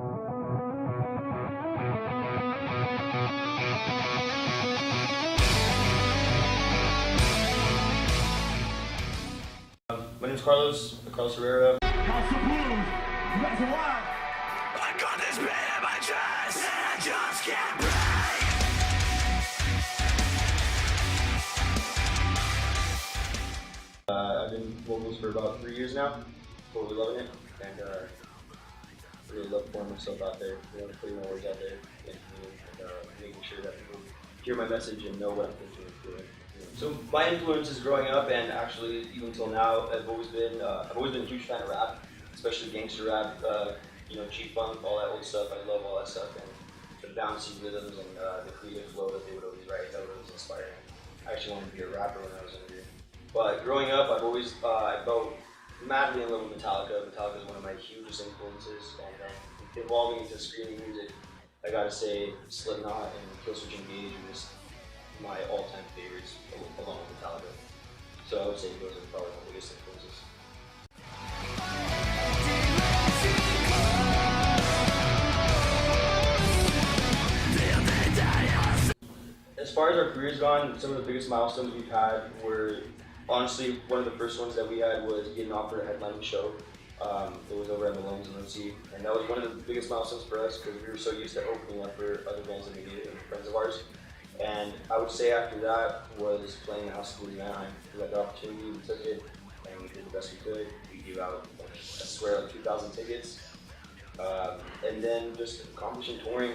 My name is Carlos Herrera. House of Blues, you guys are live. I got this pain in my chest, and I just can't breathe. I've been vocals for about 3 years now. Totally loving it, and really love pouring myself out there. Putting my words out there, and making sure that people hear my message and know what I'm thinking and feeling. So my influences growing up, and actually even till now, I've always been a huge fan of rap, especially gangster rap. G-Funk, all that old stuff. I love all that stuff, and the bouncy rhythms and the creative flow that they would always write. That was inspiring. I actually wanted to be a rapper when I was younger. But growing up, I felt madly in love with Metallica. Metallica is one of my hugest influences, and then evolving into screaming music, I gotta say Slipknot and Killswitch Engage are just my all-time favorites, along with Metallica. So I would say those are probably my biggest influences. As far as our career's gone, some of the biggest milestones we've had were, honestly, one of the first ones that we had was getting offered a headlining show. It was over at Malone's in Lindsay, and that was one of the biggest milestones for us because we were so used to opening up for other bands that we needed and friends of ours. And I would say after that was playing House of Blues in Anaheim. We got the opportunity, we took it, and we did the best we could. We gave out, I swear, like 2,000 tickets. And then just accomplishing touring,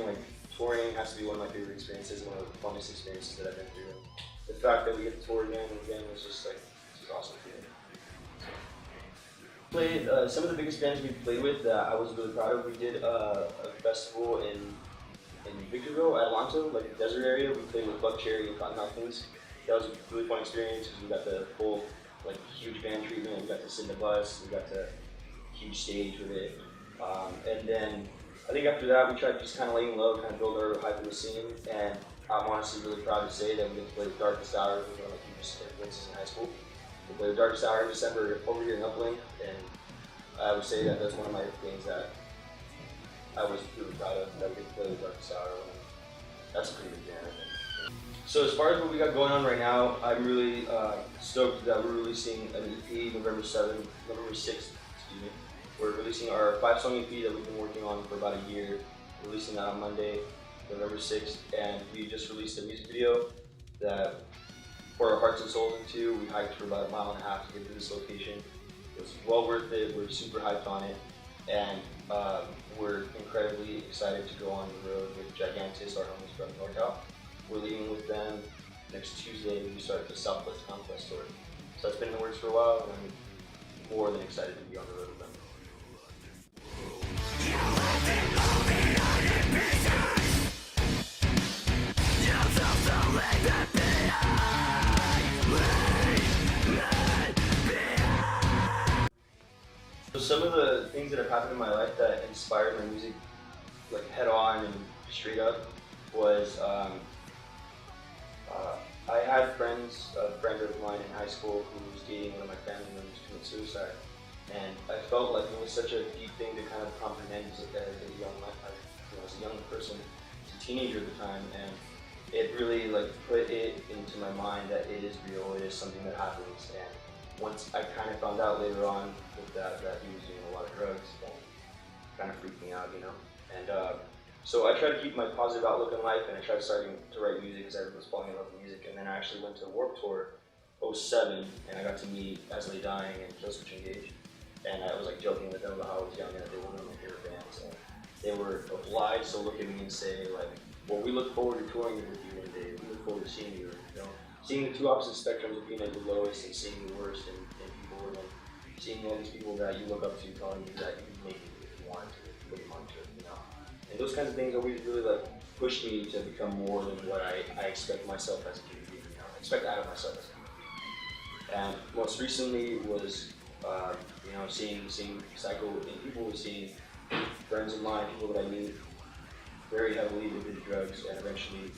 touring has to be one of my favorite experiences, one of the funnest experiences that I've been through. The fact that we get to tour again and again was just awesome feeling. Played some of the biggest bands we played with that I was really proud of. We did a festival in Victorville, Atlanta, like the desert area. We played with Buckcherry and Cotton Mouth Kings. That was a really fun experience because we got the full, huge band treatment. We got to sit in the bus. We got the huge stage with it. And then I think after that we tried just kind of laying low, kind of build our hype in the scene. And I'm honestly really proud to say that we get to play with Darkest Hour, which was one of my hugest influences in high school. We played with Darkest Hour in December over here in Upland, and I would say that that's one of my things that I was really proud of, that we get to play with Darkest Hour. That's a pretty big band, I think. So as far as what we got going on right now, I'm really stoked that we're releasing an EP November 6th, excuse me. We're releasing our 5-song EP that we've been working on for about a year. We're releasing that on Monday, November 6th, and we just released a music video that pour our hearts and souls into. We hiked for about 1.5 miles to get to this location. It was well worth it. We're super hyped on it, and we're incredibly excited to go on the road with Gigantis, our homies from NorCal. We're leaving with them next Tuesday. We start the Southwest Conquest tour. So it's been in the works for a while, and I'm more than excited to be on the road with them. So some of the things that have happened in my life that inspired my music, head on and straight up, was I had a friend of mine in high school who was dating one of my family members who committed suicide, and I felt like it was such a deep thing to kind of comprehend as a young person, as a teenager at the time, and it really put it into my mind that it is real, it is something that happens. And once I kind of found out later on with that he was doing a lot of drugs, and kind of freaked me out, And so I tried to keep my positive outlook in life, and I tried starting to write music because I was falling in love with music. And then I actually went to Warped Tour 07, and I got to meet As I Lay Dying and Killswitch Engage. And I was joking with them about how I was young and that they were one of my favorite bands. And they were obliged to look at me and say, well, we look forward to touring with you one day. We look forward to seeing you. Seeing the two opposite spectrums of being at your lowest and seeing the worst in people, and then seeing all these people that you look up to telling you that you can make it if you want to, if you put your mind to it, And those kinds of things always really pushed me to become more than what I expect myself as a human being, I expect out of myself as a human being. And most recently was, seeing Psycho in people, seeing friends of mine, people that I knew very heavily with drugs, and eventually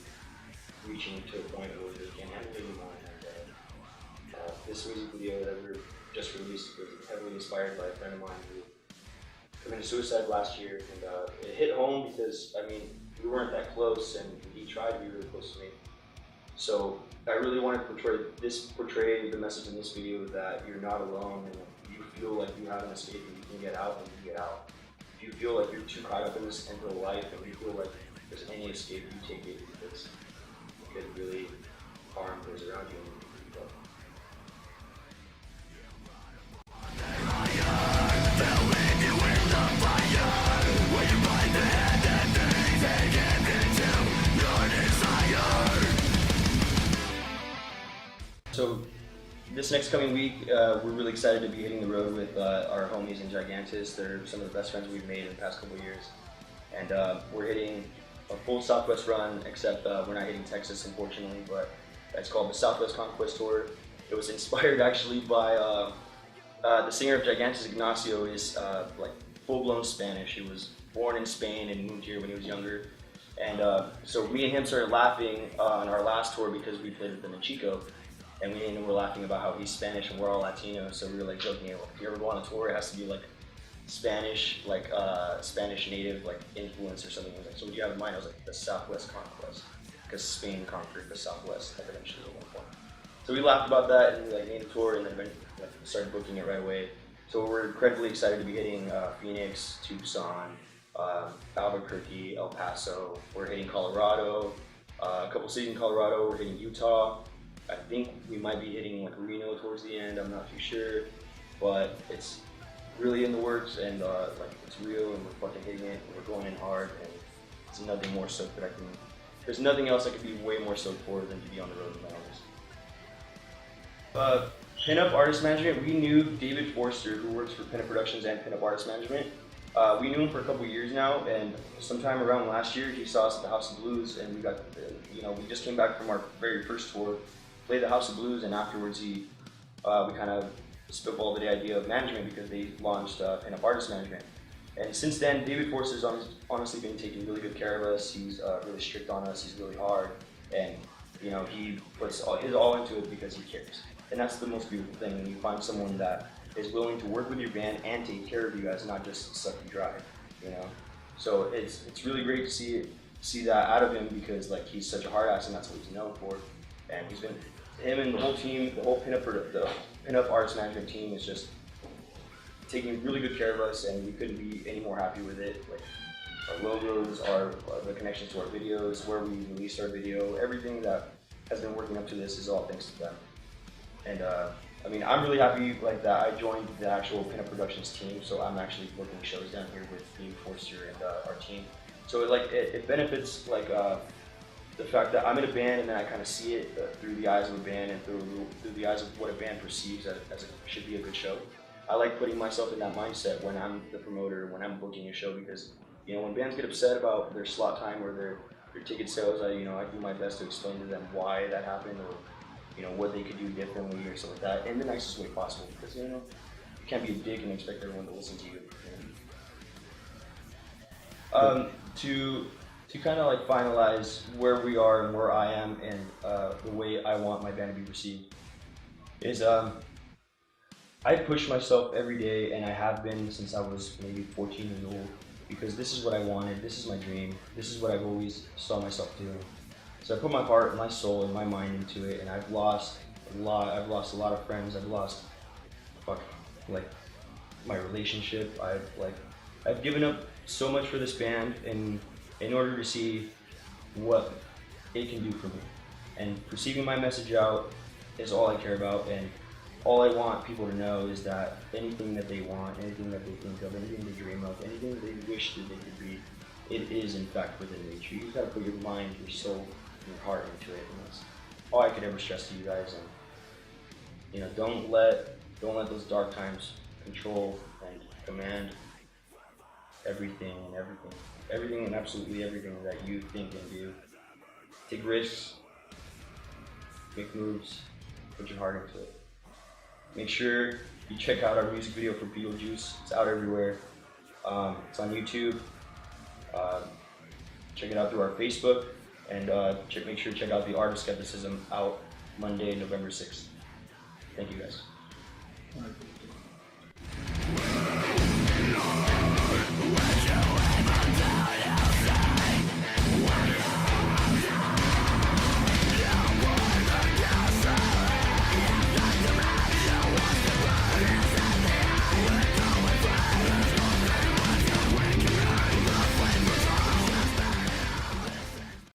reaching to a point where they can't handle it anymore. And this music video that we just released was heavily inspired by a friend of mine who committed suicide last year, and it hit home because, I mean, we weren't that close, and he tried to be really close to me. So I really wanted to portray the message in this video that you're not alone, and if you feel like you have an escape and you can get out, then you get out. If you feel like you're too caught up in this into life, and you feel like there's any escape, you take it, because it could really harm those around you. So this next coming week, we're really excited to be hitting the road with our homies in Gigantus. They're some of the best friends we've made in the past couple of years. And we're hitting a full Southwest run, except we're not hitting Texas, unfortunately, but it's called the Southwest Conquest Tour. It was inspired actually by the singer of Gigantus, Ignacio, is like full-blown Spanish. He was born in Spain and moved here when he was younger. And so me and him started laughing on our last tour because we played with them in Chico. And we were laughing about how he's Spanish and we're all Latino, so we were like joking, if you ever go on a tour, it has to be like Spanish, like Spanish native, like influence or something. Like that. So what do you have in mind? I was like, the Southwest Conquest, because Spain conquered the Southwest eventually at one point. So we laughed about that and we like named the tour, and then like, started booking it right away. So we're incredibly excited to be hitting Phoenix, Tucson, Albuquerque, El Paso. We're hitting Colorado, a couple cities in Colorado. We're hitting Utah. I think we might be hitting like Reno towards the end, I'm not too sure, but it's really in the works, and like it's real, and we're fucking hitting it, and we're going in hard, and it's nothing more stoked that there's nothing else I could be way more stoked for than to be on the road with my homies. Pinup Artist Management, we knew David Forster, who works for Pinup Productions and Pinup Artist Management. We knew him for a couple years now, and sometime around last year, he saw us at the House of Blues, and we got, we just came back from our very first tour, played the House of Blues, and afterwards we kind of spitballed the idea of management because they launched Pinup Artist Management. And since then, David Forster's honestly been taking really good care of us. He's really strict on us. He's really hard, and he puts his all into it because he cares. And that's the most beautiful thing, when you find someone that is willing to work with your band and take care of you guys, not just suck you dry. So it's really great to see that out of him, because like he's such a hard ass, and that's what he's known for. And him and the whole team, the Pinup Artist Management team is just taking really good care of us, and we couldn't be any more happy with it. Like our logos, the connections to our videos, where we released our video, everything that has been working up to this is all thanks to them. And I mean, I'm really happy like that I joined the actual Pinup Productions team, so I'm actually booking shows down here with David Forster and our team. So it benefits like the fact that I'm in a band, and then I kind of see it through the eyes of a band and through the eyes of what a band perceives as it should be a good show. I like putting myself in that mindset when I'm the promoter, when I'm booking a show, because when bands get upset about their slot time or their ticket sales, I do my best to explain to them why that happened, or what they could do differently or something like that in the nicest way possible, because you can't be a dick and expect everyone to listen to you. To kind of like finalize where we are and where I am, and the way I want my band to be received, is I push myself every day, and I have been since I was maybe 14 years old, because this is what I wanted, this is my dream, this is what I've always saw myself doing. So I put my heart, my soul, and my mind into it, and I've lost a lot. I've lost a lot of friends. I've lost, my relationship. I've given up so much for this band, in order to see what it can do for me. And receiving my message out is all I care about, and all I want people to know is that anything that they want, anything that they think of, anything they dream of, anything they wish that they could be, it is in fact within reach. You just gotta put your mind, your soul, your heart into it, and that's all I could ever stress to you guys. And don't let those dark times control and command everything and absolutely everything that you think and do. Take risks, make moves, put your heart into it. Make sure you check out our music video for Beetlejuice. It's out everywhere. It's on YouTube. Check it out through our Facebook, and make sure to check out The Art of Skepticism, out Monday, November 6th. Thank you guys.